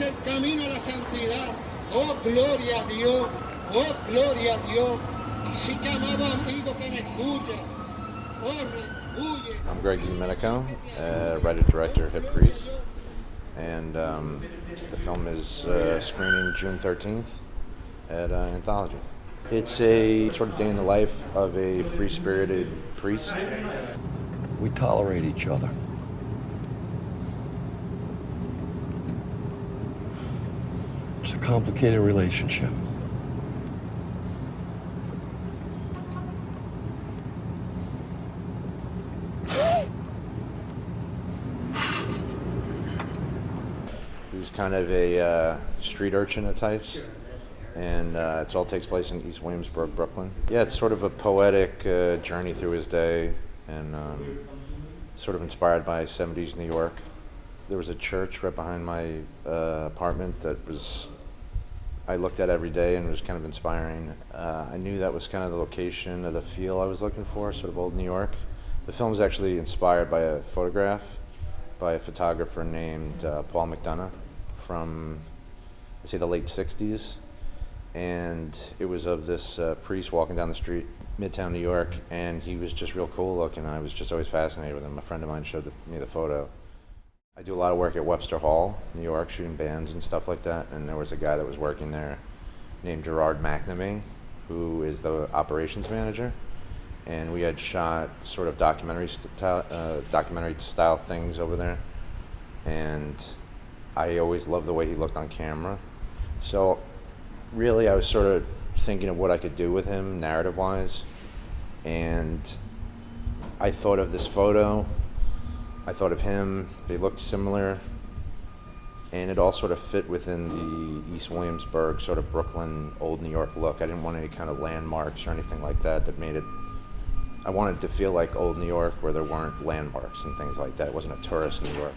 es el camino a la santidad. Oh, gloria a Dios. Oh, gloria a Dios. Así que, amado amigo que me escucha, corre, huye. I'm Gregg Domenico, writer-director, hip priest, and the film is screening June 13th at Anthology. It's a sort of day in the life of a free-spirited priest. We tolerate each other. It's a complicated relationship. He was kind of a street urchin at types, and it all takes place in East Williamsburg, Brooklyn. Yeah, it's sort of a poetic journey through his day, and sort of inspired by 70s New York. There was a church right behind my apartment that I looked at every day and was kind of inspiring. I knew that was kind of the location of the feel I was looking for, sort of old New York. The film was actually inspired by a photograph by a photographer named Paul McDonough from, I'd say, the late 60s. And it was of this priest walking down the street, Midtown New York, and he was just real cool looking. I was just always fascinated with him. A friend of mine showed me the photo. I do a lot of work at Webster Hall, New York, shooting bands and stuff like that, and there was a guy that was working there named Gerard McNamee, who is the operations manager, and we had shot sort of documentary style things over there, and I always loved the way he looked on camera. So really I was sort of thinking of what I could do with him narrative-wise, and I thought of this photo. I thought of him, they looked similar, and it all sort of fit within the East Williamsburg, sort of Brooklyn, old New York look. I didn't want any kind of landmarks or anything like that made it, I wanted it to feel like old New York where there weren't landmarks and things like that. It wasn't a tourist New York.